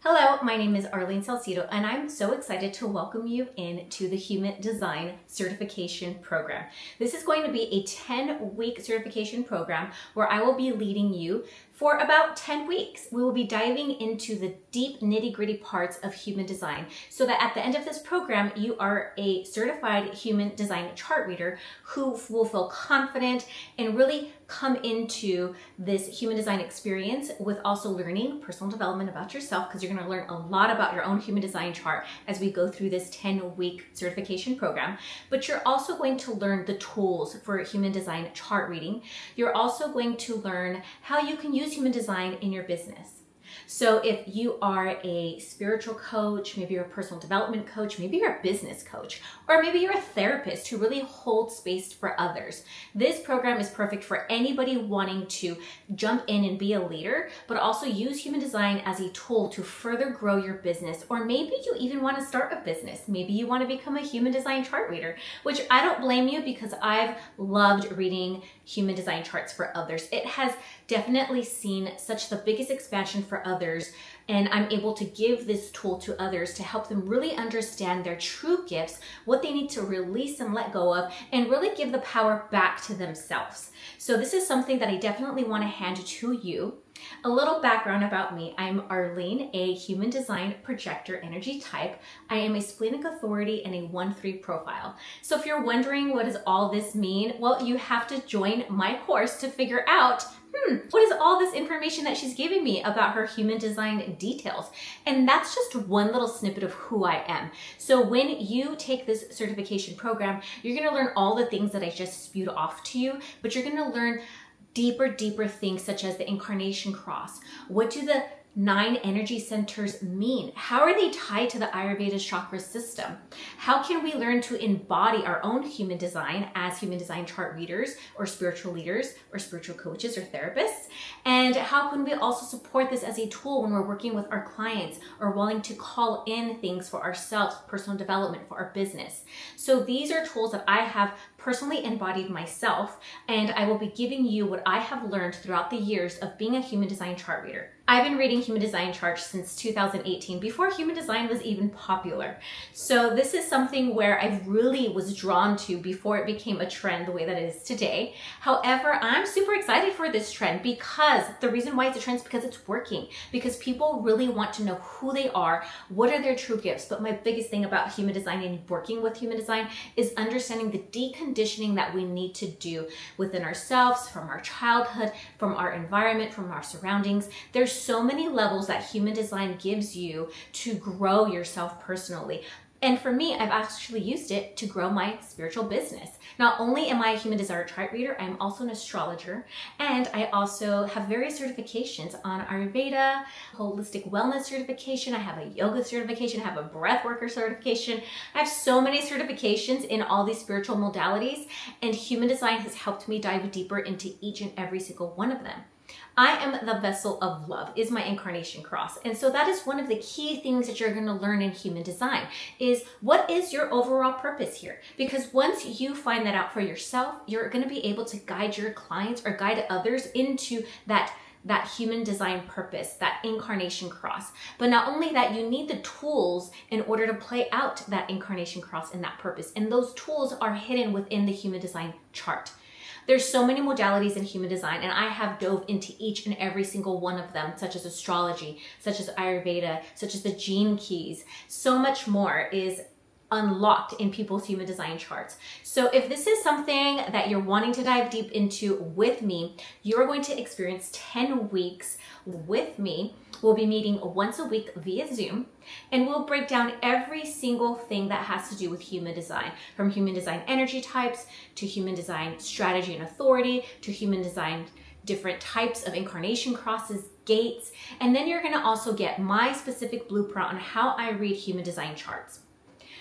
Hello, my name is Arlene Salcido, and I'm so excited to welcome you into the Human Design Certification Program. This is going to be a 10-week certification program where I will be leading you for about 10 weeks. We will be diving into the deep nitty-gritty parts of human design so that at the end of this program, you are a certified human design chart reader who will feel confident and really come into this human design experience with also learning personal development about yourself, because you're going to learn a lot about your own human design chart as we go through this 10-week certification program. But you're also going to learn the tools for human design chart reading. You're also going to learn how you can use human design in your business. So if you are a spiritual coach, maybe you're a personal development coach, maybe you're a business coach, or maybe you're a therapist who really holds space for others, this program is perfect for anybody wanting to jump in and be a leader, but also use human design as a tool to further grow your business. Or maybe you even want to start a business. Maybe you want to become a human design chart reader, which I don't blame you, because I've loved reading human design charts for others. It has definitely seen such the biggest expansion for others, and I'm able to give this tool to others to help them really understand their true gifts, what they need to release and let go of, and really give the power back to themselves. So this is something that I definitely want to hand to you. A little background about me. I'm Arlene, a human design projector energy type. I am a splenic authority and a 1-3 profile. So if you're wondering what does all this mean, well, you have to join my course to figure out what is all this information that she's giving me about her human design details? And that's just one little snippet of who I am. So when you take this certification program, you're going to learn all the things that I just spewed off to you, but you're going to learn deeper things such as the incarnation cross. What do the 9 energy centers mean? How are they tied to the Ayurveda chakra system? How can we learn to embody our own human design as human design chart readers or spiritual leaders or spiritual coaches or therapists? And how can we also support this as a tool when we're working with our clients or wanting to call in things for ourselves, personal development for our business? So these are tools that I have personally embodied myself, and I will be giving you what I have learned throughout the years of being a human design chart reader. I've been reading human design charts since 2018, before human design was even popular. So this is something where I really was drawn to before it became a trend the way that it is today. However, I'm super excited for this trend, because the reason why it's a trend is because it's working, because people really want to know who they are, what are their true gifts. But my biggest thing about human design and working with human design is understanding the deconditioning that we need to do within ourselves, from our childhood, from our environment, from our surroundings. There's so many levels that human design gives you to grow yourself personally. And for me, I've actually used it to grow my spiritual business. Not only am I a human design chart reader, I'm also an astrologer, and I also have various certifications on Ayurveda, holistic wellness certification, I have a yoga certification, I have a breath worker certification. I have so many certifications in all these spiritual modalities, and human design has helped me dive deeper into each and every single one of them. I am the vessel of love, is my incarnation cross. And so that is one of the key things that you're going to learn in human design, is what is your overall purpose here? Because once you find that out for yourself, you're going to be able to guide your clients or guide others into that human design purpose, that incarnation cross. But not only that, you need the tools in order to play out that incarnation cross and that purpose. And those tools are hidden within the human design chart. There's so many modalities in human design, and I have dove into each and every single one of them, such as astrology, such as Ayurveda, such as the gene keys. So much more is unlocked in people's human design charts. So if this is something that you're wanting to dive deep into with me, you're going to experience 10 weeks with me. We'll be meeting once a week via Zoom, and we'll break down every single thing that has to do with human design, from human design energy types to human design strategy and authority to human design different types of incarnation crosses, gates, and then you're going to also get my specific blueprint on how I read human design charts.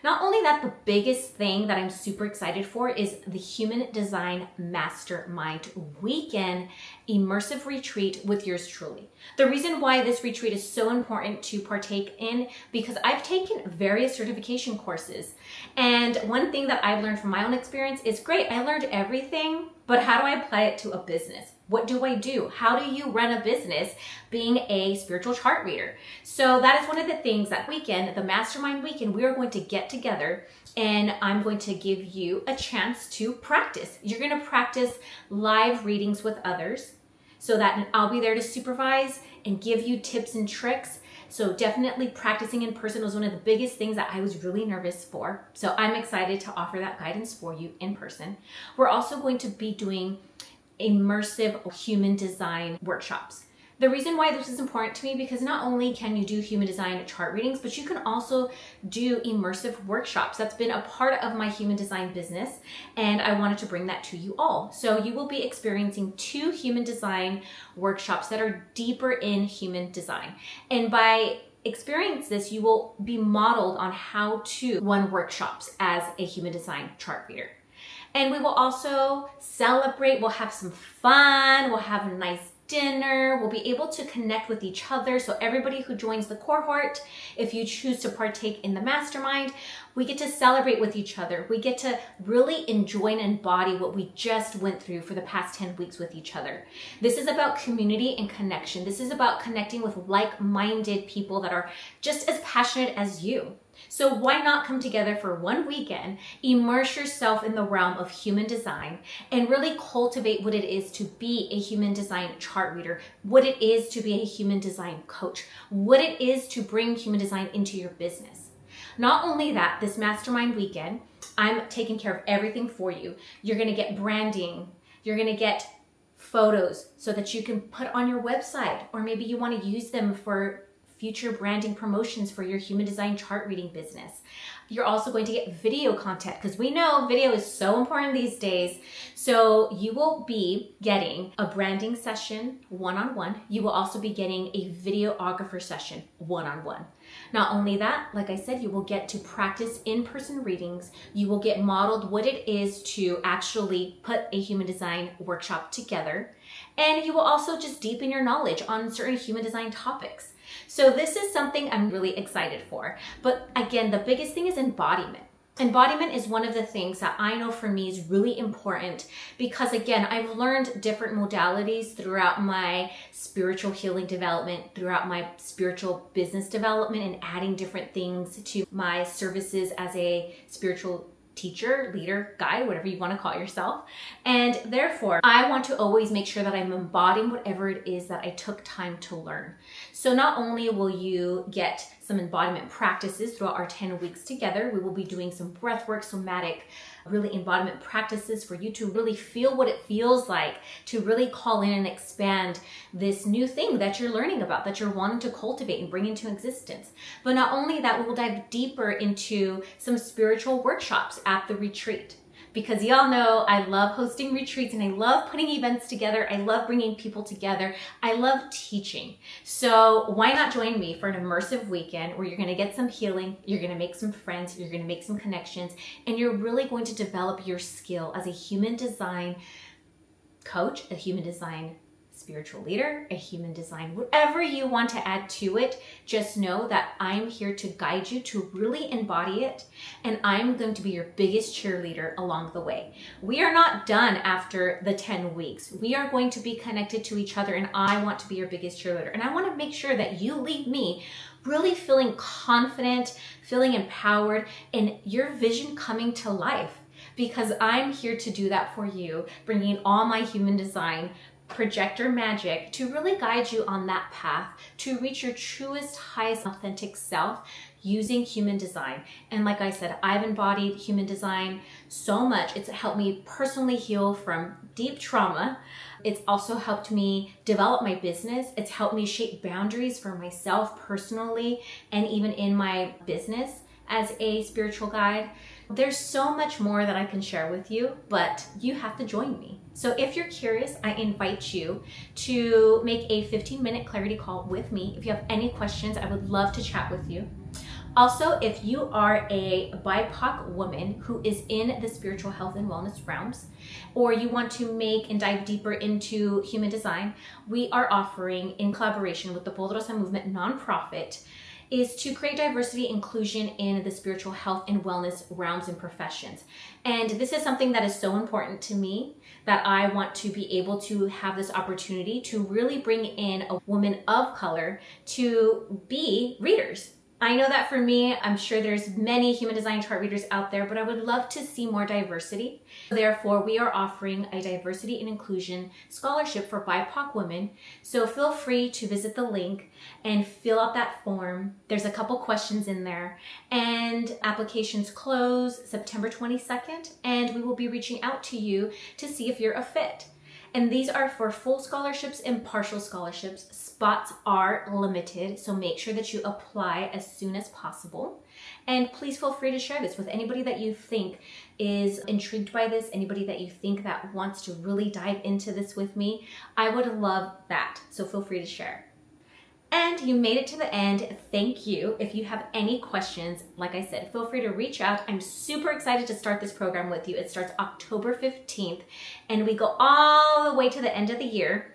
Not only that, the biggest thing that I'm super excited for is the Human Design Mastermind weekend immersive retreat with yours truly. The reason why this retreat is so important to partake in, because I've taken various certification courses, and one thing that I've learned from my own experience is, great, I learned everything, but how do I apply it to a business? What do I do? How do you run a business being a spiritual chart reader? So that is one of the things that weekend, the Mastermind weekend, we are going to get together and I'm going to give you a chance to practice. You're going to practice live readings with others so that I'll be there to supervise and give you tips and tricks. So definitely practicing in person was one of the biggest things that I was really nervous for. So I'm excited to offer that guidance for you in person. We're also going to be doing immersive human design workshops. The reason why this is important to me, because not only can you do human design chart readings, but you can also do immersive workshops. That's been a part of my human design business, and I wanted to bring that to you all. So you will be experiencing 2 human design workshops that are deeper in human design. And by experience this, you will be modeled on how to run workshops as a human design chart reader. And we will also celebrate, we'll have some fun, we'll have a nice dinner, we'll be able to connect with each other. So everybody who joins the cohort, if you choose to partake in the mastermind, we get to celebrate with each other. We get to really enjoy and embody what we just went through for the past 10 weeks with each other. This is about community and connection. This is about connecting with like-minded people that are just as passionate as you. So why not come together for one weekend, immerse yourself in the realm of human design, and really cultivate what it is to be a human design chart reader, what it is to be a human design coach, what it is to bring human design into your business. Not only that, this mastermind weekend, I'm taking care of everything for you. You're going to get branding. You're going to get photos so that you can put on your website, or maybe you want to use them for future branding promotions for your human design chart reading business. You're also going to get video content, because we know video is so important these days. So you will be getting a branding session one-on-one. You will also be getting a videographer session one-on-one. Not only that, like I said, you will get to practice in-person readings. You will get modeled what it is to actually put a human design workshop together. And you will also just deepen your knowledge on certain human design topics. So this is something I'm really excited for. But again, the biggest thing is embodiment. Embodiment is one of the things that I know for me is really important, because again, I've learned different modalities throughout my spiritual healing development, throughout my spiritual business development, and adding different things to my services as a spiritual teacher, leader, guide, whatever you want to call yourself. And therefore, I want to always make sure that I'm embodying whatever it is that I took time to learn. So not only will you get some embodiment practices throughout our 10 weeks together, we will be doing some breathwork, somatic, really embodiment practices for you to really feel what it feels like to really call in and expand this new thing that you're learning about, that you're wanting to cultivate and bring into existence. But not only that, we will dive deeper into some spiritual workshops at the retreat. Because y'all know I love hosting retreats and I love putting events together. I love bringing people together. I love teaching. So why not join me for an immersive weekend where you're going to get some healing, you're going to make some friends, you're going to make some connections, and you're really going to develop your skill as a human design coach, a human design spiritual leader, a human design, whatever you want to add to it. Just know that I'm here to guide you to really embody it, and I'm going to be your biggest cheerleader along the way. We are not done after the 10 weeks. We are going to be connected to each other, and I want to be your biggest cheerleader. And I want to make sure that you leave me really feeling confident, feeling empowered, and your vision coming to life, because I'm here to do that for you, bringing all my human design projector magic to really guide you on that path to reach your truest, highest, authentic self using human design. And like I said, I've embodied human design so much. It's helped me personally heal from deep trauma. It's also helped me develop my business. It's helped me shape boundaries for myself personally and even in my business as a spiritual guide. There's so much more that I can share with you, but you have to join me. So if you're curious, I invite you to make a 15-minute clarity call with me. If you have any questions, I would love to chat with you. Also, if you are a BIPOC woman who is in the spiritual health and wellness realms, or you want to make and dive deeper into human design, we are offering, in collaboration with the Poderosa Movement nonprofit, is to create diversity inclusion in the spiritual health and wellness realms and professions. And this is something that is so important to me that I want to be able to have this opportunity to really bring in a woman of color to be readers. I know that for me, I'm sure there's many human design chart readers out there, but I would love to see more diversity. Therefore, we are offering a diversity and inclusion scholarship for BIPOC women. So feel free to visit the link and fill out that form. There's a couple questions in there, and applications close September 22nd, and we will be reaching out to you to see if you're a fit. And these are for full scholarships and partial scholarships. Spots are limited, so make sure that you apply as soon as possible. And please feel free to share this with anybody that you think is intrigued by this, anybody that you think that wants to really dive into this with me. I would love that, so feel free to share. And you made it to the end. Thank you. If you have any questions, like I said, feel free to reach out. I'm super excited to start this program with you. It starts October 15th, and we go all the way to the end of the year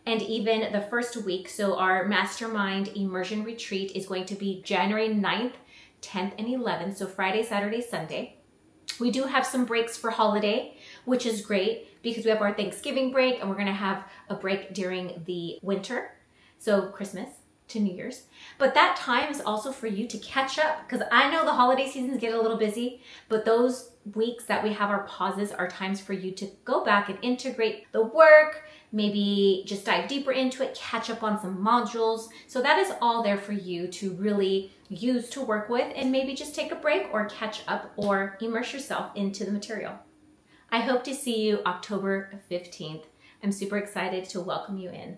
and even the first week. So our Mastermind immersion retreat is going to be January 9th, 10th, and 11th. So Friday, Saturday, Sunday. We do have some breaks for holiday, which is great because we have our Thanksgiving break and we're going to have a break during the winter. So Christmas to New Year's. But that time is also for you to catch up, because I know the holiday seasons get a little busy, but those weeks that we have our pauses are times for you to go back and integrate the work, maybe just dive deeper into it, catch up on some modules. So that is all there for you to really use to work with, and maybe just take a break or catch up or immerse yourself into the material. I hope to see you October 15th. I'm super excited to welcome you in.